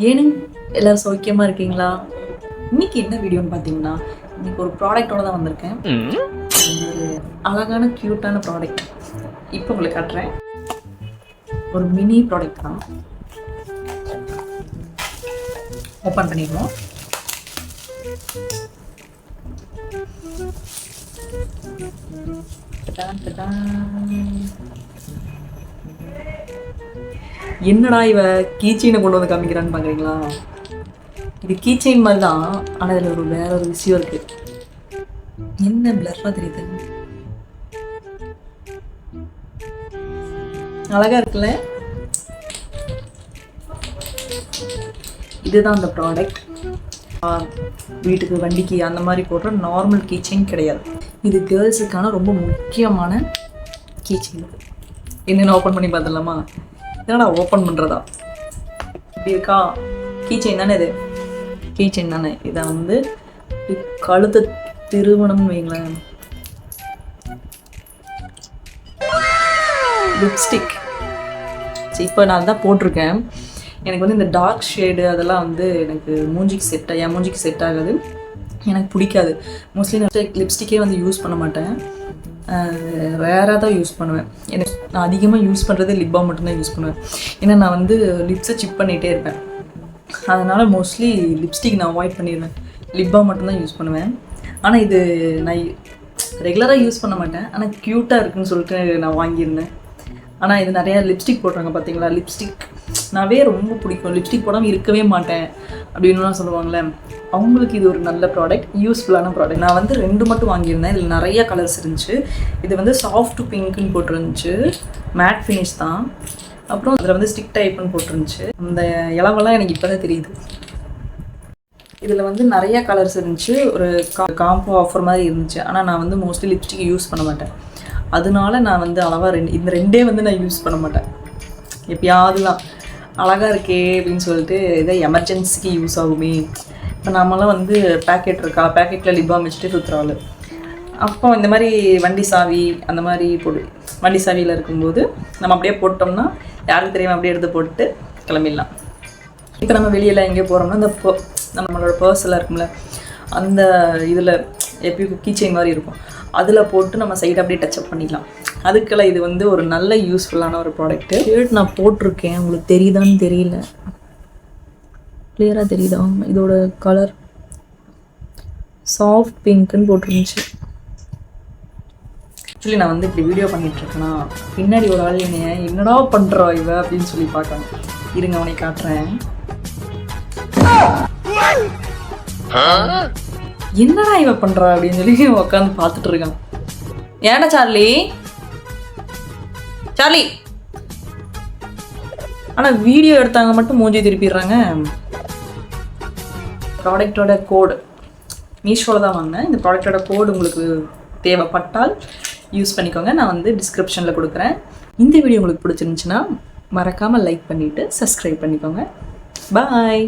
ஏனுங்க எல்லாரும் சௌக்கியமாக இருக்கீங்களா? இன்னைக்கு என்ன வீடியோன்னு பார்த்தீங்கன்னா, இன்னைக்கு ஒரு ப்ராடக்டோட தான் வந்திருக்கேன். ஒரு அழகான க்யூட்டான ப்ராடக்ட் இப்போ உங்களுக்கு காட்டுறேன். ஒரு மினி ப்ராடக்ட் தான். ஓப்பன் பண்ணிடுவோம். என்னடா இவ கீச்செயினை கொண்டு வந்து காமிக்கிறான்னு பார்க்குறீங்களா? இது கீச்செயின் மாதிரி தான், ஆனால் இதில் வேற ஒரு விஷயம் இருக்கு. என்ன பிளர்ரா தெரியுது? அழகா இருக்குல்ல? இதுதான் அந்த ப்ராடக்ட். வீட்டுக்கு வண்டிக்கு அந்த மாதிரி போடுற நார்மல் கீச்செயின் கிடையாது. இது கேர்ள்ஸுக்கான ரொம்ப முக்கியமான கீச்செயின். என்னென்ன ஓப்பன் பண்ணி பார்த்துடலாமா? என்னடா ஓப்பன் பண்ணுறதா இப்படி இருக்கா? கீச்செயின் தானே இது? கீச்செயின் தானே. இதை வந்து கழுத்து திருமணம்னு வைங்களேன். லிப்ஸ்டிக் இப்போ நான் தான் போட்டிருக்கேன். எனக்கு வந்து இந்த டார்க் ஷேடு அதெல்லாம் வந்து எனக்கு என் மூஞ்சிக்கு செட் ஆகாது, எனக்கு பிடிக்காது. மோஸ்ட்லி நான் லிப்ஸ்டிக்கே வந்து யூஸ் பண்ண மாட்டேன், ரேராக தான் யூஸ் பண்ணுவேன். எனக்கு நான் அதிகமாக யூஸ் பண்ணுறது லிப் பாம் மட்டும்தான் யூஸ் பண்ணுவேன். ஏன்னா நான் வந்து லிப்ஸை சிப் பண்ணிகிட்டே இருப்பேன். அதனால் மோஸ்ட்லி லிப்ஸ்டிக் நான் அவாய்ட் பண்ணிடுவேன், லிப் பாம் மட்டும்தான் யூஸ் பண்ணுவேன். ஆனால் இது நான் ரெகுலராக யூஸ் பண்ண மாட்டேன், ஆனால் க்யூட்டாக இருக்குன்னு சொல்லிட்டு நான் வாங்கியிருந்தேன். ஆனால் இது நிறையா லிப்ஸ்டிக் போடுறாங்க பார்த்தீங்களா? லிப்ஸ்டிக் நாவே ரொம்ப பிடிக்கும். லிப்ஸ்டிக் போடாமல் இருக்கவே மாட்டேன் அப்படின்லாம் சொல்லுவாங்களே, அவங்களுக்கு இது ஒரு நல்ல ப்ராடக்ட், யூஸ்ஃபுல்லான ப்ராடக்ட். நான் வந்து 2 மட்டும் வாங்கியிருந்தேன். இதில் நிறைய கலர்ஸ் இருந்துச்சு. இது வந்து சாஃப்ட் பிங்க்னு போட்டிருந்துச்சு, மேட் ஃபினிஷ் தான். அப்புறம் அதில் வந்து ஸ்டிக் டைப்னு போட்டிருந்துச்சு. அந்த இளவெல்லாம் எனக்கு இப்போ தான் தெரியுது. இதில் வந்து நிறைய கலர்ஸ் இருந்துச்சு. ஒரு காம்போ ஆஃபர் மாதிரி இருந்துச்சு. ஆனால் நான் வந்து மோஸ்ட்லி லிப்ஸ்டிக் யூஸ் பண்ண மாட்டேன். அதனால நான் வந்து அளவாக இந்த ரெண்டே வந்து நான் யூஸ் பண்ண மாட்டேன். எப்பயாவதுலாம் அழகாக இருக்கே அப்படின்னு சொல்லிட்டு இதை எமர்ஜென்சிக்கு யூஸ் ஆகுமே. இப்போ நம்மளாம் வந்து பேக்கெட் இருக்கா, பேக்கெட்டில் லிப் பாம் வச்சுட்டு சுற்றுறாள். அப்போ இந்த மாதிரி வண்டி சாவி அந்த மாதிரி வண்டி சாவியில் இருக்கும்போது நம்ம அப்படியே போட்டோம்னா யாருக்கு தெரியாமல் அப்படியே எடுத்து போட்டு கிளம்பிடலாம். இப்போ நம்ம வெளியில் எங்கேயோ போகிறோம்னா இந்த நம்மளோட பர்ஸில் இருக்கும்ல, அந்த இதில் எப்பயும் கீச்செயின் மாதிரி இருக்கும், அதில் போட்டு நம்ம சைடு அப்படியே டச்சப் பண்ணிக்கலாம். அதுக்கெல்லாம் இது வந்து ஒரு நல்ல யூஸ்ஃபுல்லான ஒரு ப்ராடக்ட்டு. ஷர்ட் நான் போட்டிருக்கேன், உங்களுக்கு தெரியுதான்னு தெரியல, கிளியராக தெரியுதா? இதோட கலர் சாஃப்ட் பிங்க்குன்னு போட்டிருந்துச்சு. ஆக்சுவலி நான் வந்து இப்படி வீடியோ பண்ணிகிட்ருக்கேன்னா பின்னாடி ஒரு ஆள் என்னடா பண்ணுறா இவ அப்படின்னு சொல்லி பார்க்கணும். இருங்க அவனை காட்டுறேன். என்னடா இவ பண்றா அப்படின்னு சொல்லி உட்காந்து பார்த்துட்டு இருக்கான். ஏன்னா சார்லி ஆனா வீடியோ எடுத்தாங்க மட்டும் மூஞ்சி திருப்பிடுறாங்க. ப்ராடக்டோட கோடு மீஷோவில் தான் வாங்கினேன். இந்த ப்ராடக்டோட கோடு உங்களுக்கு தேவைப்பட்டால் யூஸ் பண்ணிக்கோங்க. நான் வந்து டிஸ்கிரிப்ஷனில் கொடுக்குறேன். இந்த வீடியோ உங்களுக்கு பிடிச்சிருந்துச்சுன்னா மறக்காமல் லைக் பண்ணிவிட்டு சப்ஸ்கிரைப் பண்ணிக்கோங்க. பாய்.